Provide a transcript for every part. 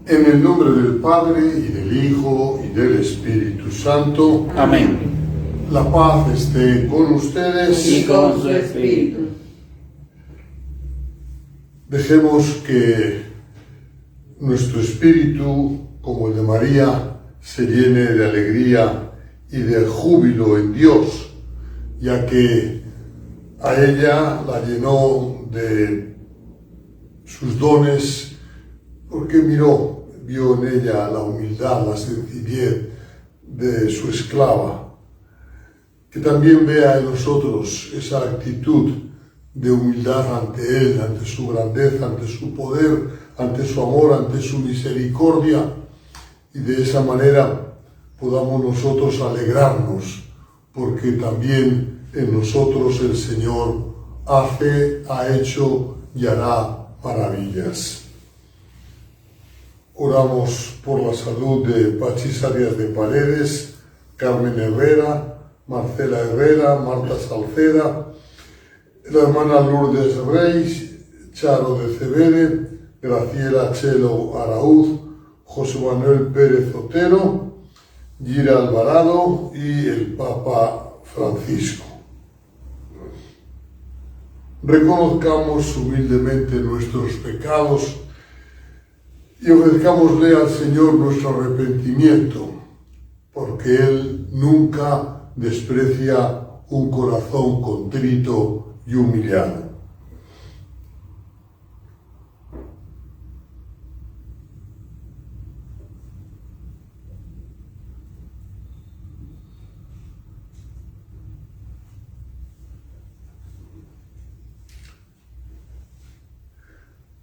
En el nombre del Padre, y del Hijo, y del Espíritu Santo. Amén. La paz esté con ustedes. Y con su espíritu. Dejemos que nuestro espíritu, como el de María, se llene de alegría y de júbilo en Dios, ya que a ella la llenó de sus dones, porque vio en ella la humildad, la sencillez de su esclava. Que también vea en nosotros esa actitud de humildad ante Él, ante su grandeza, ante su poder, ante su amor, ante su misericordia, y de esa manera podamos nosotros alegrarnos, porque también en nosotros el Señor ha hecho y hará maravillas. Oramos por la salud de Pachis Arias de Paredes, Carmen Herrera, Marcela Herrera, Marta Salceda, la hermana Lourdes Reis, Charo de Cebere, Graciela Chelo Araúz, José Manuel Pérez Otero, Gira Alvarado y el Papa Francisco. Reconozcamos humildemente nuestros pecados y ofrezcámosle al Señor nuestro arrepentimiento, porque Él nunca desprecia un corazón contrito y humillado.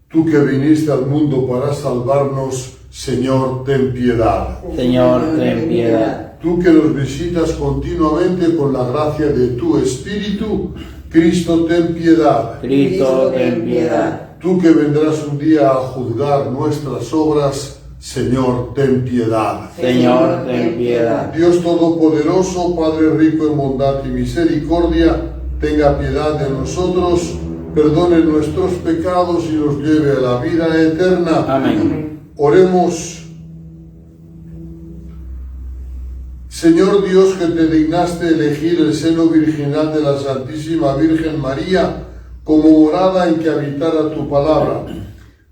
Tú que viniste al mundo para salvarnos, Señor, ten piedad. Señor, ten piedad. Tú que nos visitas continuamente con la gracia de tu Espíritu, Cristo, ten piedad. Cristo, ten piedad. Tú que vendrás un día a juzgar nuestras obras, Señor, ten piedad. Señor, ten piedad. Dios Todopoderoso, Padre rico en bondad y misericordia, tenga piedad de nosotros, perdone nuestros pecados y nos lleve a la vida eterna. Amén. Oremos. Señor Dios, que te dignaste elegir el seno virginal de la Santísima Virgen María como morada en que habitara tu palabra,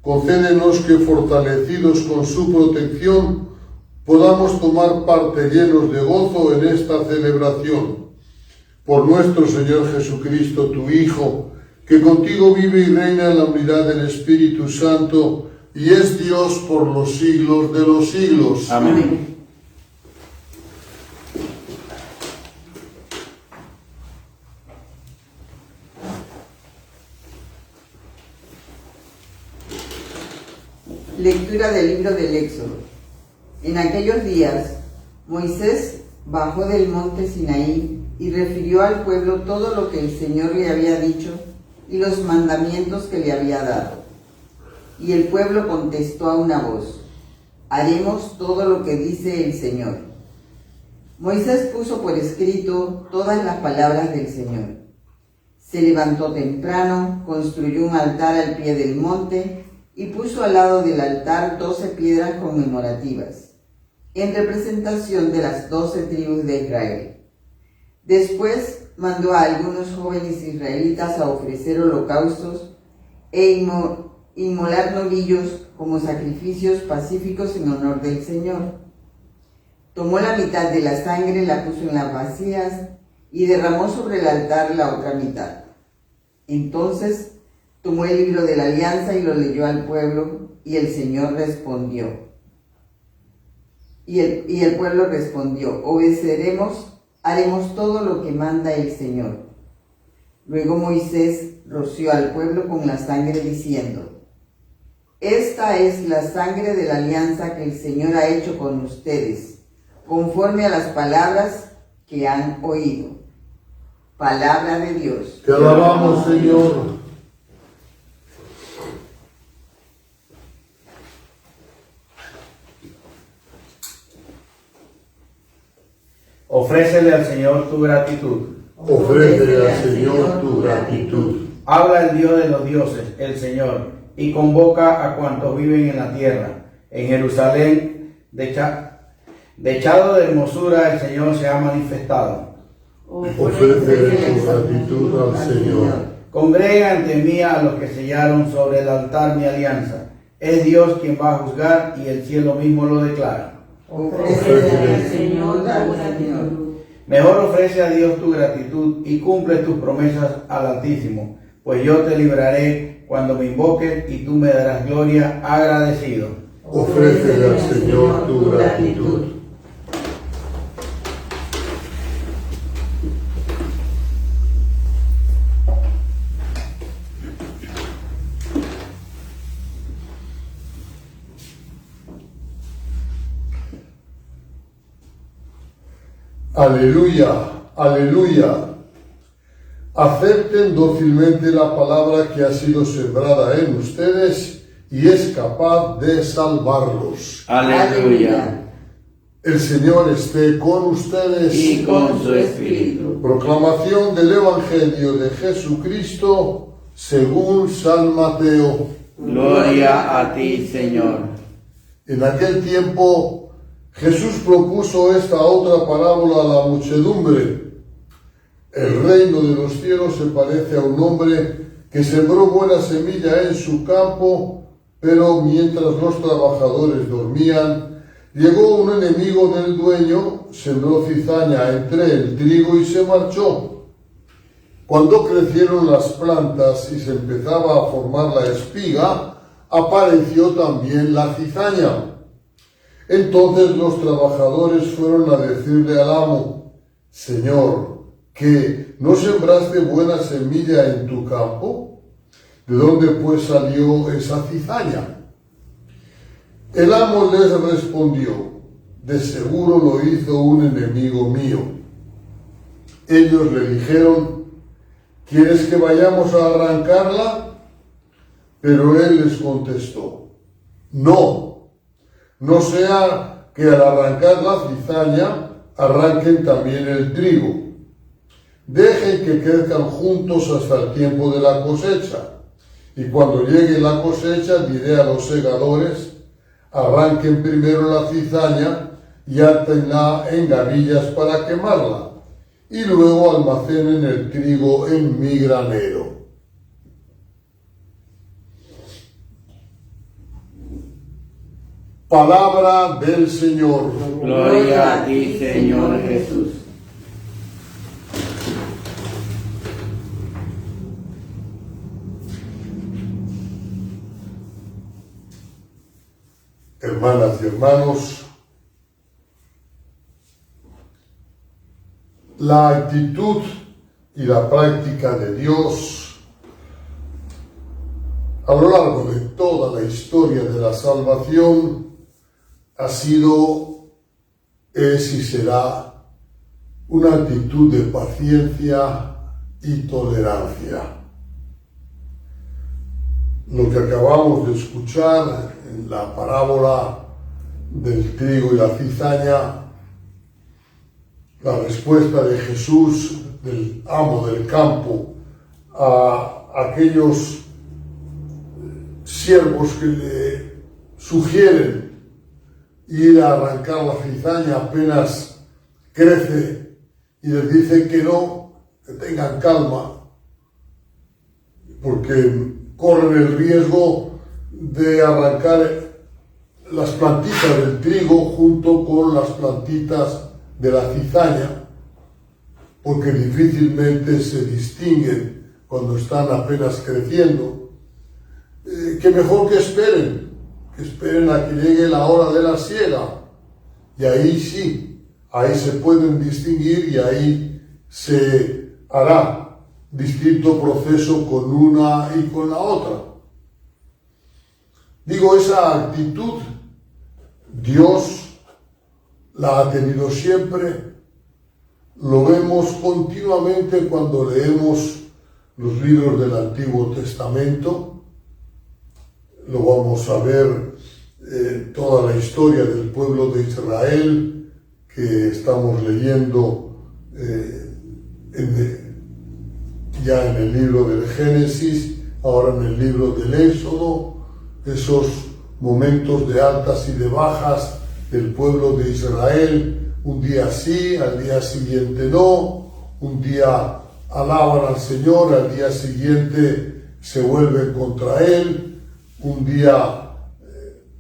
concédenos que, fortalecidos con su protección, podamos tomar parte llenos de gozo en esta celebración. Por nuestro Señor Jesucristo, tu Hijo, que contigo vive y reina en la unidad del Espíritu Santo, y es Dios por los siglos de los siglos. Amén. Lectura del libro del Éxodo. En aquellos días, Moisés bajó del monte Sinaí y refirió al pueblo todo lo que el Señor le había dicho y los mandamientos que le había dado. Y el pueblo contestó a una voz: haremos todo lo que dice el Señor. Moisés puso por escrito todas las palabras del Señor. Se levantó temprano, construyó un altar al pie del monte y puso al lado del altar 12 piedras conmemorativas, en representación de las 12 tribus de Israel. Después mandó a algunos jóvenes israelitas a ofrecer holocaustos e inmolar novillos como sacrificios pacíficos en honor del Señor. Tomó la mitad de la sangre, la puso en las vasijas y derramó sobre el altar la otra mitad. Entonces tomó el libro de la alianza y lo leyó al pueblo, y el Señor respondió. Y el pueblo respondió: obedeceremos, haremos todo lo que manda el Señor. Luego Moisés roció al pueblo con la sangre diciendo: esta es la sangre de la alianza que el Señor ha hecho con ustedes, conforme a las palabras que han oído. Palabra de Dios. Te alabamos, Señor. Ofrécele al Señor tu gratitud. Ofrécele al Señor tu gratitud. Habla el Dios de los dioses, el Señor, y convoca a cuantos viven en la tierra. En Jerusalén, dechado de hermosura, el Señor se ha manifestado. Ofrece tu gratitud al Señor. Congrega ante mí a los que sellaron sobre el altar mi alianza. Es Dios quien va a juzgar y el cielo mismo lo declara. Ofrece al Señor tu gratitud. Mejor ofrece a Dios tu gratitud y cumple tus promesas al Altísimo, pues yo te libraré cuando me invoques y tú me darás gloria agradecido. Ofrece al Señor tu gratitud. Aleluya, aleluya. Acepten dócilmente la palabra que ha sido sembrada en ustedes y es capaz de salvarlos. Aleluya. El Señor esté con ustedes. Y con su espíritu. Proclamación del Evangelio de Jesucristo según San Mateo. Gloria a ti, Señor. En aquel tiempo Jesús propuso esta otra parábola a la muchedumbre. El reino de los cielos se parece a un hombre que sembró buena semilla en su campo, pero mientras los trabajadores dormían, llegó un enemigo del dueño, sembró cizaña entre el trigo y se marchó. Cuando crecieron las plantas y se empezaba a formar la espiga, apareció también la cizaña. Entonces los trabajadores fueron a decirle al amo: Señor, ¿que no sembraste buena semilla en tu campo? ¿De dónde pues salió esa cizaña? El amo les respondió: de seguro lo hizo un enemigo mío. Ellos le dijeron: ¿quieres que vayamos a arrancarla? Pero él les contestó: no sea que al arrancar la cizaña arranquen también el trigo. Dejen que crezcan juntos hasta el tiempo de la cosecha. Y cuando llegue la cosecha diré a los segadores: arranquen primero la cizaña y átenla en gavillas para quemarla, y luego almacenen el trigo en mi granero. Palabra del Señor. Gloria a ti, Señor Jesús. Hermanas y hermanos, la actitud y la práctica de Dios a lo largo de toda la historia de la salvación ha sido, es y será una actitud de paciencia y tolerancia. Lo que acabamos de escuchar en la parábola del trigo y la cizaña, la respuesta de Jesús, del amo del campo, a aquellos siervos que le sugieren ir a arrancar la cizaña apenas crece y les dice que no, que tengan calma, porque corren el riesgo de arrancar las plantitas del trigo junto con las plantitas de la cizaña, porque difícilmente se distinguen cuando están apenas creciendo. Que mejor que esperen a que llegue la hora de la siega, y ahí sí, ahí se pueden distinguir y ahí se hará distinto proceso con una y con la otra. Digo, esa actitud Dios la ha tenido siempre. Lo vemos continuamente cuando leemos los libros del Antiguo Testamento. Lo vamos a ver toda la historia del pueblo de Israel que estamos leyendo ya en el libro del Génesis, ahora en el libro del Éxodo, esos momentos de altas y de bajas del pueblo de Israel, un día sí, al día siguiente no, un día alaban al Señor, al día siguiente se vuelven contra Él, un día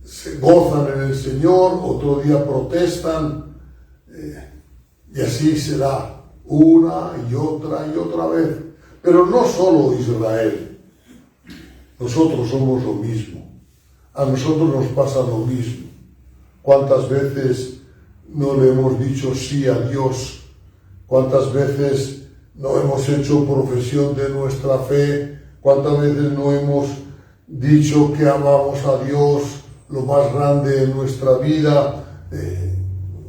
se gozan en el Señor, otro día protestan, y así será una y otra vez. Pero no solo Israel, nosotros somos lo mismo, a nosotros nos pasa lo mismo. ¿Cuántas veces no le hemos dicho sí a Dios? ¿Cuántas veces no hemos hecho profesión de nuestra fe? ¿Cuántas veces no hemos dicho que amamos a Dios, lo más grande en nuestra vida?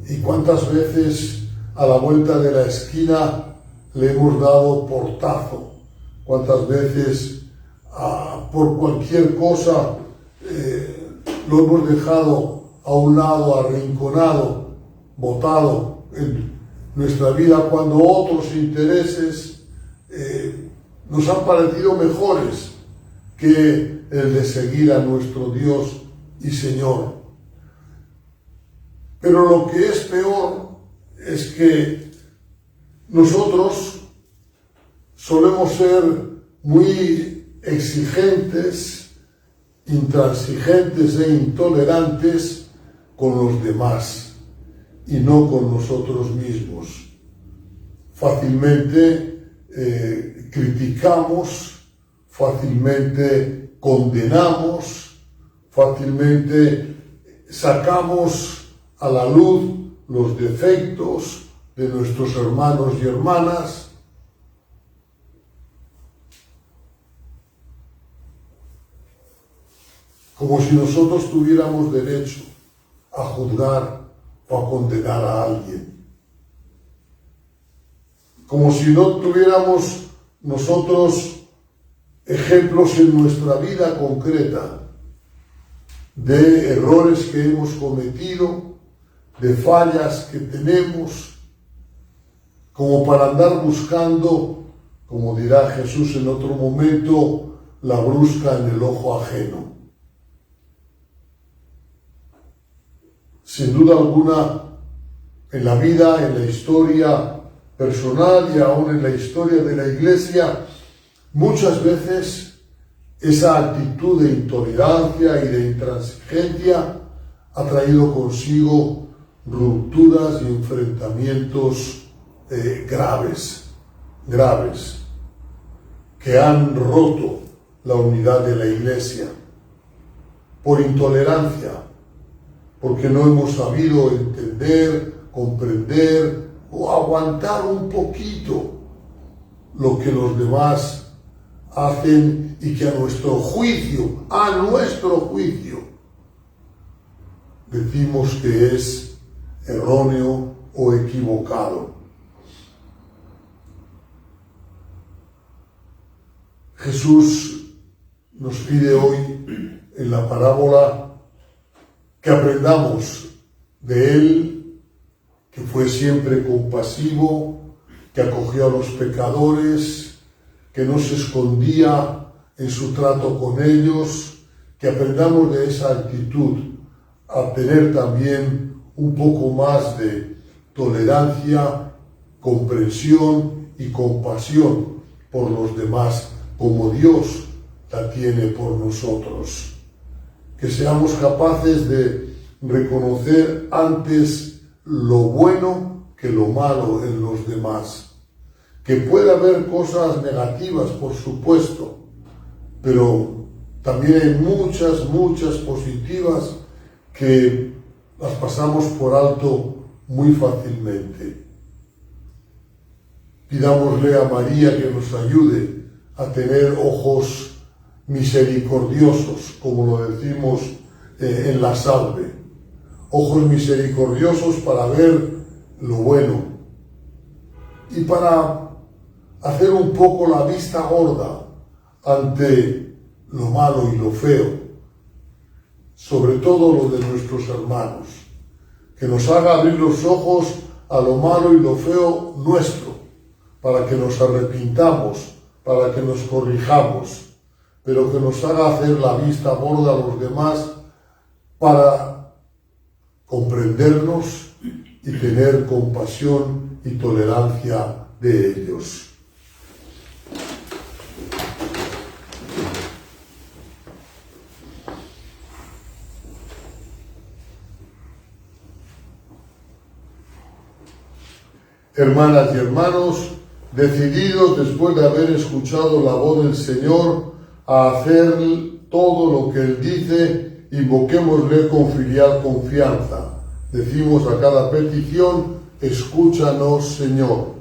¿Y cuántas veces a la vuelta de la esquina le hemos dado portazo? ¿Cuántas veces por cualquier cosa lo hemos dejado a un lado, arrinconado, botado en nuestra vida, cuando otros intereses nos han parecido mejores que el de seguir a nuestro Dios y Señor? Pero lo que es peor es que nosotros solemos ser muy exigentes, intransigentes e intolerantes con los demás y no con nosotros mismos. Fácilmente criticamos, fácilmente condenamos, fácilmente sacamos a la luz los defectos de nuestros hermanos y hermanas. Como si nosotros tuviéramos derecho a juzgar o a condenar a alguien. Como si no tuviéramos nosotros ejemplos en nuestra vida concreta de errores que hemos cometido, de fallas que tenemos, como para andar buscando, como dirá Jesús en otro momento, la brusca en el ojo ajeno. Sin duda alguna, en la vida, en la historia personal y aún en la historia de la Iglesia, muchas veces esa actitud de intolerancia y de intransigencia ha traído consigo rupturas y enfrentamientos graves, que han roto la unidad de la Iglesia por intolerancia, porque no hemos sabido entender, comprender o aguantar un poquito lo que los demás hacen y que a nuestro juicio, decimos que es erróneo o equivocado. Jesús nos pide hoy en la parábola que aprendamos de Él, que fue siempre compasivo, que acogió a los pecadores, que no se escondía en su trato con ellos, que aprendamos de esa actitud a tener también un poco más de tolerancia, comprensión y compasión por los demás, como Dios la tiene por nosotros. Que seamos capaces de reconocer antes lo bueno que lo malo en los demás. Que puede haber cosas negativas, por supuesto, pero también hay muchas positivas que las pasamos por alto muy fácilmente. Pidámosle a María que nos ayude a tener ojos misericordiosos, como lo decimos en la salve. Ojos misericordiosos para ver lo bueno y para hacer un poco la vista gorda ante lo malo y lo feo, sobre todo lo de nuestros hermanos. Que nos haga abrir los ojos a lo malo y lo feo nuestro, para que nos arrepintamos, para que nos corrijamos, pero que nos haga hacer la vista gorda a los demás para comprendernos y tener compasión y tolerancia de ellos. Hermanas y hermanos, decididos después de haber escuchado la voz del Señor a hacer todo lo que Él dice, invoquémosle con filial confianza. Decimos a cada petición: escúchanos, Señor.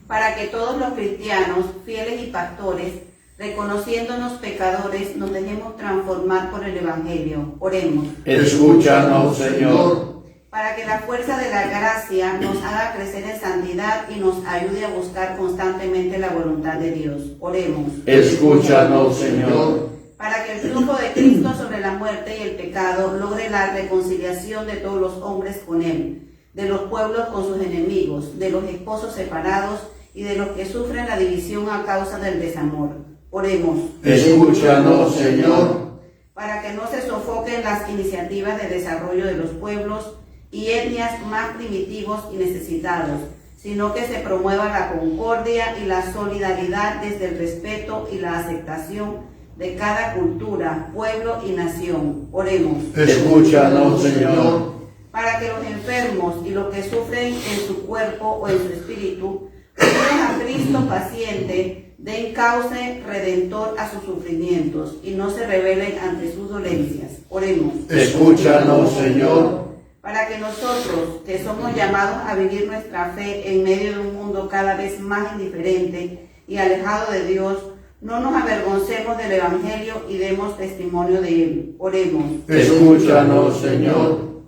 Para que todos los cristianos, fieles y pastores, reconociéndonos pecadores, nos dejemos transformar por el Evangelio. Oremos. Escúchanos, Señor. Para que la fuerza de la gracia nos haga crecer en santidad y nos ayude a buscar constantemente la voluntad de Dios. Oremos. Escúchanos, Señor. Para que el triunfo de Cristo sobre la muerte y el pecado logre la reconciliación de todos los hombres con Él, de los pueblos con sus enemigos, de los esposos separados y de los que sufren la división a causa del desamor. Oremos. Escúchanos, Señor. Para que no se sofoquen las iniciativas de desarrollo de los pueblos y etnias más primitivos y necesitados, sino que se promueva la concordia y la solidaridad desde el respeto y la aceptación de cada cultura, pueblo y nación. Oremos. Escúchanos, Señor. Para que los enfermos y los que sufren en su cuerpo o en su espíritu, unidos a Cristo paciente, den cauce redentor a sus sufrimientos y no se rebelen ante sus dolencias. Oremos. Escúchanos, Señor. Para que nosotros, que somos llamados a vivir nuestra fe en medio de un mundo cada vez más indiferente y alejado de Dios, no nos avergoncemos del Evangelio y demos testimonio de él. Oremos. Escúchanos, Señor.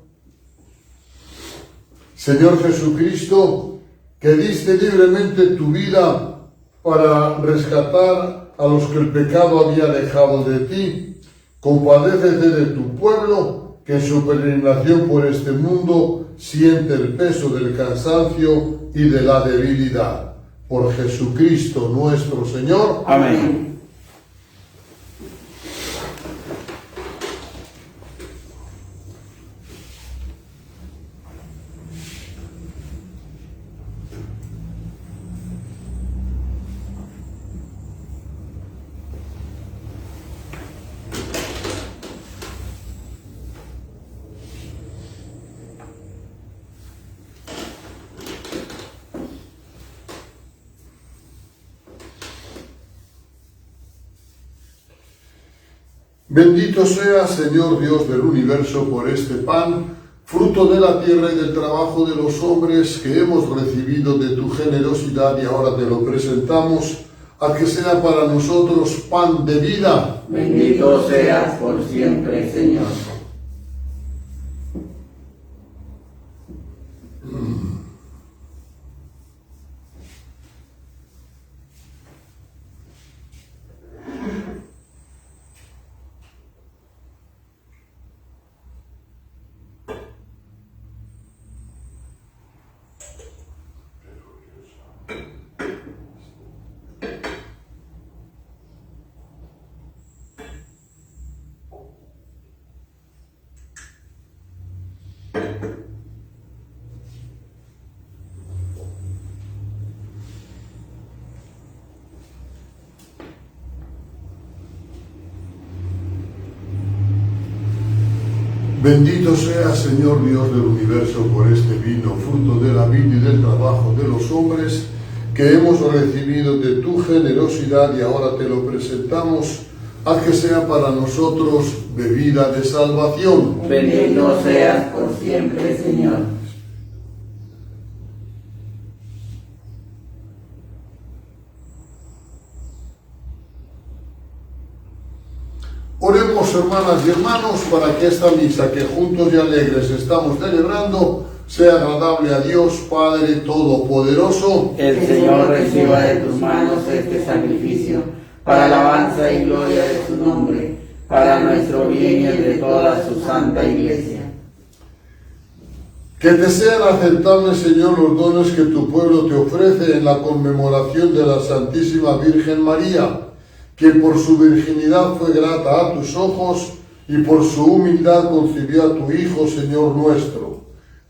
Señor Jesucristo, que diste libremente tu vida para rescatar a los que el pecado había alejado de ti, compadécete de tu pueblo, que en su peregrinación por este mundo siente el peso del cansancio y de la debilidad. Por Jesucristo nuestro Señor. Amén. Bendito sea, Señor Dios del universo, por este pan, fruto de la tierra y del trabajo de los hombres, que hemos recibido de tu generosidad y ahora te lo presentamos, a que sea para nosotros pan de vida. Bendito seas por siempre, Señor. Bendito sea, Señor Dios del universo, por este vino, fruto de la vid y del trabajo de los hombres, que hemos recibido de tu generosidad y ahora te lo presentamos, haz que sea para nosotros bebida de salvación. Bendito seas por siempre, Señor. Oremos, hermanas y hermanos, para que esta misa que juntos y alegres estamos celebrando sea agradable a Dios Padre Todopoderoso. El Señor reciba de tus manos este sacrificio para alabanza y gloria de su nombre, para nuestro bien y el de toda su santa Iglesia. Que te sean aceptables, Señor, los dones que tu pueblo te ofrece en la conmemoración de la Santísima Virgen María, quien por su virginidad fue grata a tus ojos y por su humildad concibió a tu Hijo, Señor nuestro.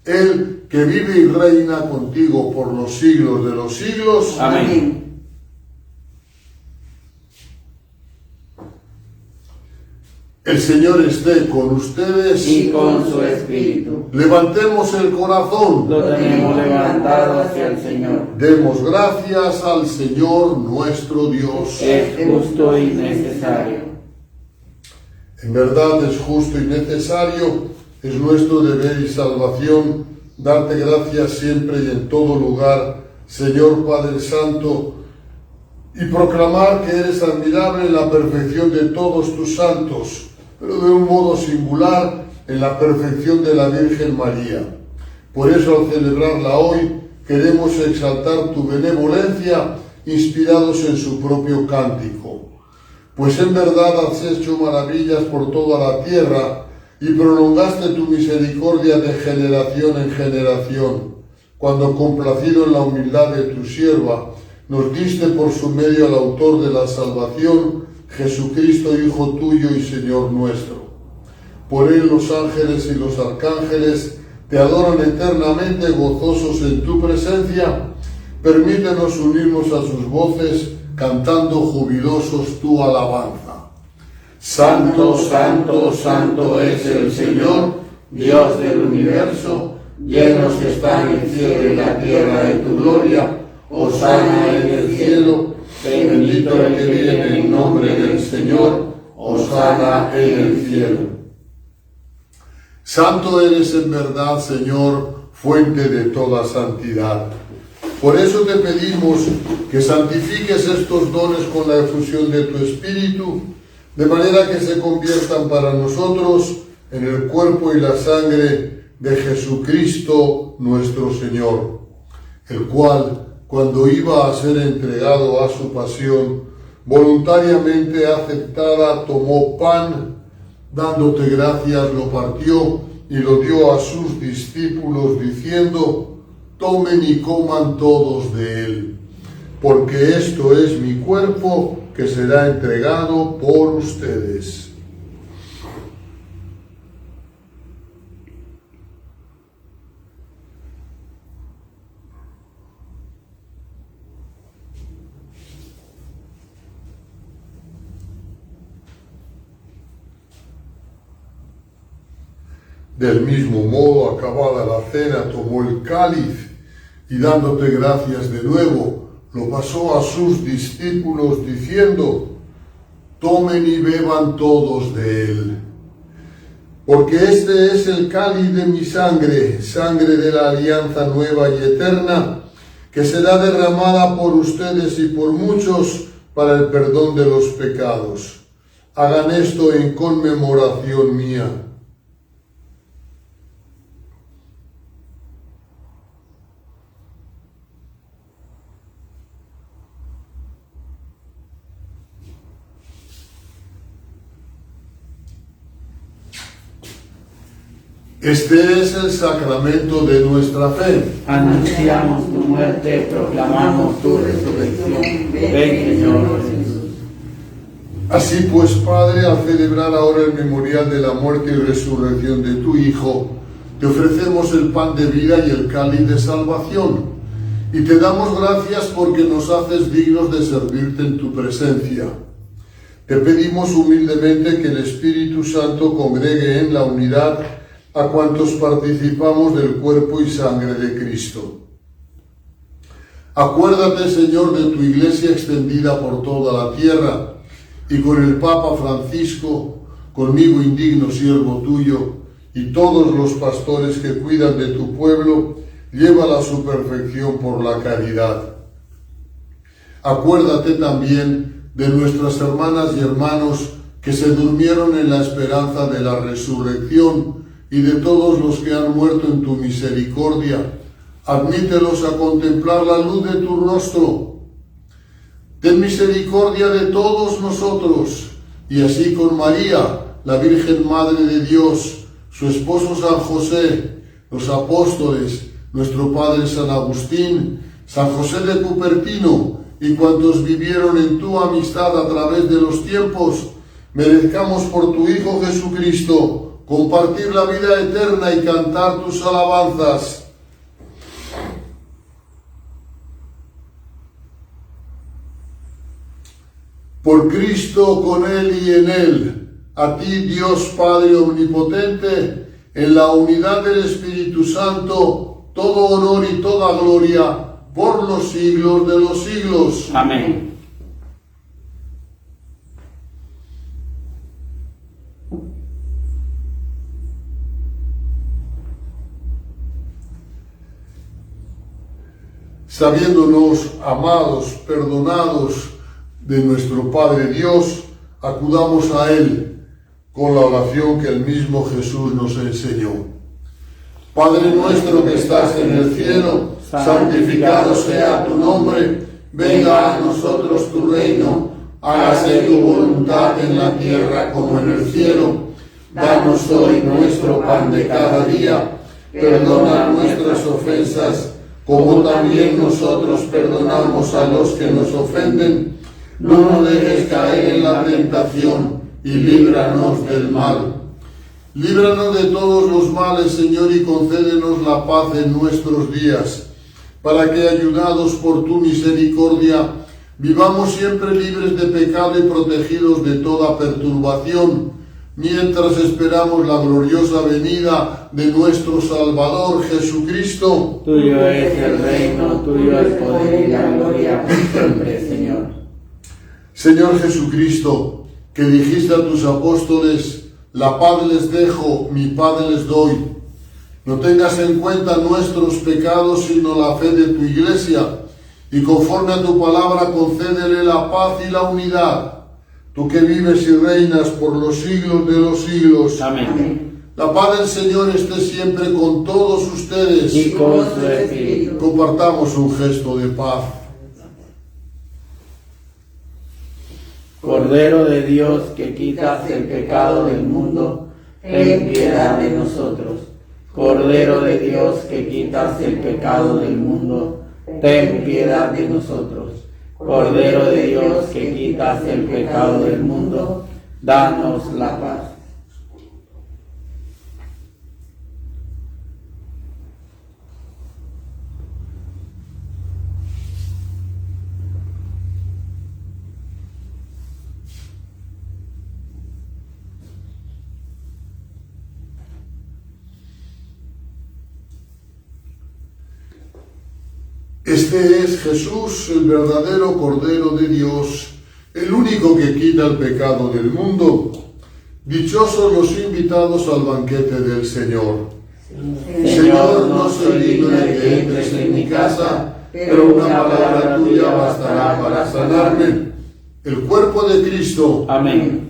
Él que vive y reina contigo por los siglos de los siglos. Amén. El Señor esté con ustedes. Y con su espíritu. Levantemos el corazón. Lo tenemos levantado hacia el Señor. Demos gracias al Señor nuestro Dios. Es justo y necesario. En verdad es justo y necesario, es nuestro deber y salvación darte gracias siempre y en todo lugar, Señor Padre Santo, y proclamar que eres admirable en la perfección de todos tus santos, pero de un modo singular en la perfección de la Virgen María. Por eso, al celebrarla hoy, queremos exaltar tu benevolencia, inspirados en su propio cántico. Pues en verdad has hecho maravillas por toda la tierra y prolongaste tu misericordia de generación en generación, cuando, complacido en la humildad de tu sierva, nos diste por su medio al autor de la salvación, Jesucristo, Hijo tuyo y Señor nuestro. Por él los ángeles y los arcángeles te adoran eternamente gozosos en tu presencia. Permítenos unirnos a sus voces, cantando jubilosos tu alabanza. Santo, santo, santo es el Señor, Dios del universo. Llenos están el cielo y la tierra de tu gloria. Hosana en el cielo. Bendito el que viene en nombre del Señor. Hosana en el cielo. Santo eres en verdad, Señor, fuente de toda santidad. Por eso te pedimos que santifiques estos dones con la efusión de tu Espíritu, de manera que se conviertan para nosotros en el cuerpo y la sangre de Jesucristo nuestro Señor, el cual, cuando iba a ser entregado a su pasión, voluntariamente aceptada, tomó pan, dándote gracias, lo partió y lo dio a sus discípulos, diciendo: tomen y coman todos de él, porque esto es mi cuerpo que será entregado por ustedes. Del mismo modo, acabada la cena, tomó el cáliz y, dándote gracias de nuevo, lo pasó a sus discípulos, diciendo: tomen y beban todos de él, porque este es el cáliz de mi sangre, sangre de la alianza nueva y eterna, que será derramada por ustedes y por muchos para el perdón de los pecados. Hagan esto en conmemoración mía. Este es el sacramento de nuestra fe. Anunciamos tu muerte, proclamamos tu resurrección. Ven, Señor Jesús. Así pues, Padre, al celebrar ahora el memorial de la muerte y resurrección de tu Hijo, te ofrecemos el pan de vida y el cáliz de salvación, y te damos gracias porque nos haces dignos de servirte en tu presencia. Te pedimos humildemente que el Espíritu Santo congregue en la unidad a cuantos participamos del cuerpo y sangre de Cristo. Acuérdate, Señor, de tu Iglesia extendida por toda la tierra, y con el Papa Francisco, conmigo indigno siervo tuyo, y todos los pastores que cuidan de tu pueblo, llévala a su perfección por la caridad. Acuérdate también de nuestras hermanas y hermanos que se durmieron en la esperanza de la resurrección, y de todos los que han muerto en tu misericordia. Admítelos a contemplar la luz de tu rostro. Ten misericordia de todos nosotros, y así con María, la Virgen Madre de Dios, su esposo San José, los apóstoles, nuestro Padre San Agustín, San José de Cupertino y cuantos vivieron en tu amistad a través de los tiempos, merezcamos por tu Hijo Jesucristo compartir la vida eterna y cantar tus alabanzas. Por Cristo, con Él y en Él, a ti, Dios Padre Omnipotente, en la unidad del Espíritu Santo, todo honor y toda gloria, por los siglos de los siglos. Amén. Sabiéndonos amados, perdonados de nuestro Padre Dios, acudamos a Él con la oración que el mismo Jesús nos enseñó. Padre nuestro que estás en el cielo, santificado sea tu nombre, venga a nosotros tu reino, hágase tu voluntad en la tierra como en el cielo. Danos hoy nuestro pan de cada día, perdona nuestras ofensas, como también nosotros perdonamos a los que nos ofenden. No nos dejes caer en la tentación y líbranos del mal. Líbranos de todos los males, Señor, y concédenos la paz en nuestros días, para que, ayudados por tu misericordia, vivamos siempre libres de pecado y protegidos de toda perturbación, mientras esperamos la gloriosa venida de nuestro Salvador Jesucristo. Tuyo es el reino, tuyo el poder y la gloria por siempre, Señor. Señor Jesucristo, que dijiste a tus apóstoles: la paz les dejo, mi paz les doy. No tengas en cuenta nuestros pecados, sino la fe de tu Iglesia, y conforme a tu palabra concédele la paz y la unidad. Tú que vives y reinas por los siglos de los siglos. Amén. La paz del Señor esté siempre con todos ustedes. Y con su espíritu. Compartamos un gesto de paz. Cordero de Dios, que quitas el pecado del mundo, ten piedad de nosotros. Cordero de Dios, que quitas el pecado del mundo, ten piedad de nosotros. Cordero de Dios, que quitas el pecado del mundo, danos la paz. Este es Jesús, el verdadero Cordero de Dios, el único que quita el pecado del mundo. Dichosos los invitados al banquete del Señor. Señor, no soy digno de que entres en mi casa, pero una palabra tuya bastará para sanarme. El cuerpo de Cristo. Amén.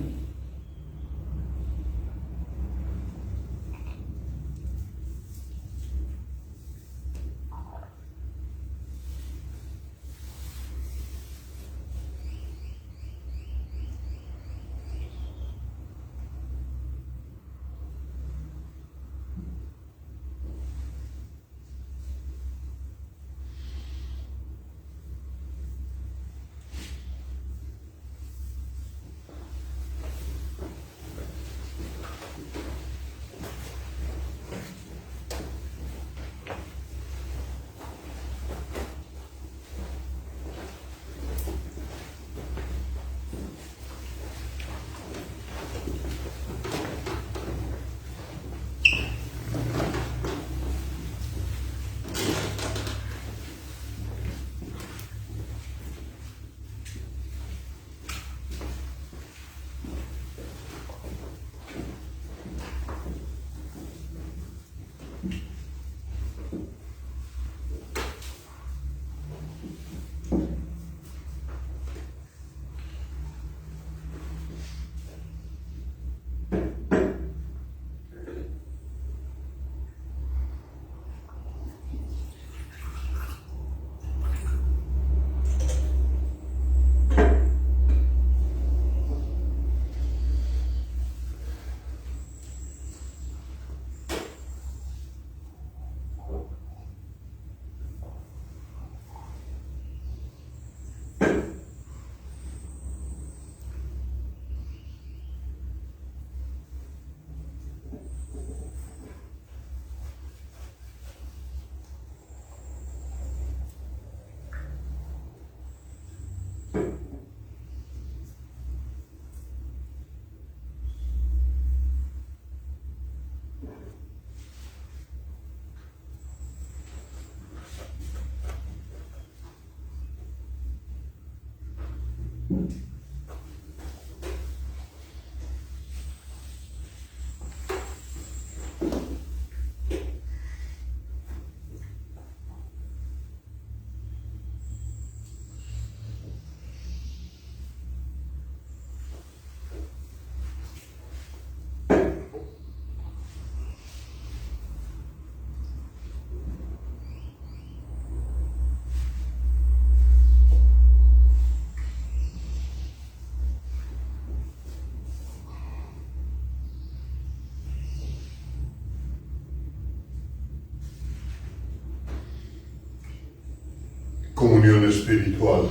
Comunión espiritual.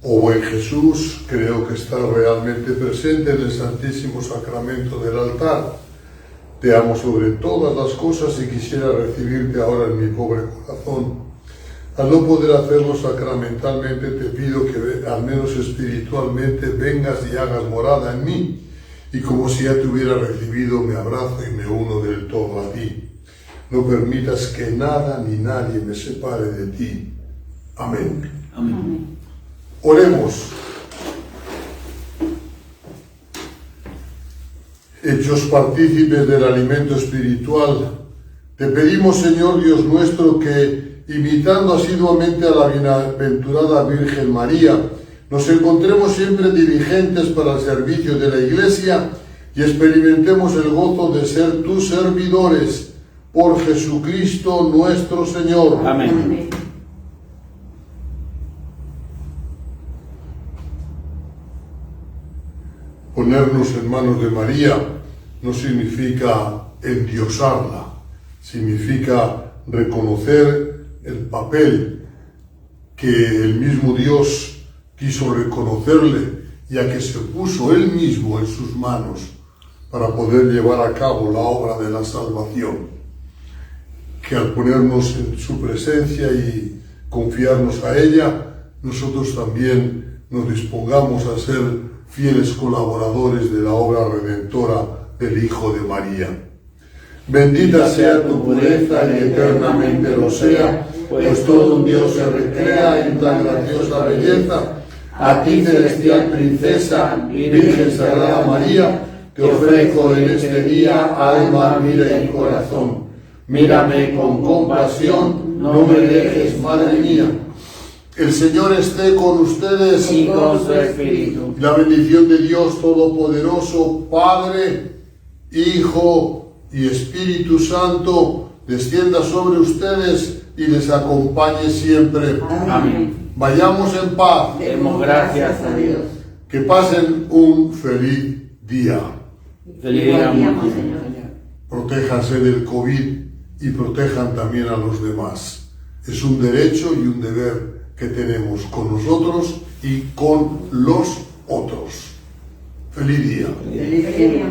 Oh buen Jesús, creo que estás realmente presente en el Santísimo Sacramento del altar. Te amo sobre todas las cosas y quisiera recibirte ahora en mi pobre corazón. Al no poder hacerlo sacramentalmente, te pido que al menos espiritualmente vengas y hagas morada en mí, y como si ya te hubiera recibido, me abrazo y me uno del todo a ti. No permitas que nada ni nadie me separe de ti. Amén. Amén. Oremos. Hechos partícipes del alimento espiritual, te pedimos, Señor Dios nuestro, que, imitando asiduamente a la bienaventurada Virgen María, nos encontremos siempre diligentes para el servicio de la Iglesia y experimentemos el gozo de ser tus servidores, por Jesucristo nuestro Señor. Amén. Ponernos en manos de María no significa endiosarla, significa reconocer el papel que el mismo Dios quiso reconocerle, ya que se puso él mismo en sus manos para poder llevar a cabo la obra de la salvación. Que al ponernos en su presencia y confiarnos a ella, nosotros también nos dispongamos a ser fieles colaboradores de la obra redentora del Hijo de María. Bendita sea tu pureza y eternamente lo sea, pues todo un Dios se recrea en tan graciosa belleza. A ti, celestial princesa, Virgen Sagrada María, te ofrezco en este día alma, vida y corazón. Mírame con compasión, no me dejes, Madre mía. El Señor esté con ustedes Y con su espíritu. La bendición de Dios Todopoderoso, Padre, Hijo y Espíritu Santo, descienda sobre ustedes y les acompañe siempre. Amén. Vayamos en paz. Demos gracias a Dios. Que pasen un feliz día. Feliz día, Señor. Protéjanse del COVID y protejan también a los demás. Es un derecho y un deber que tenemos con nosotros y con los otros. Feliz día. Feliz día.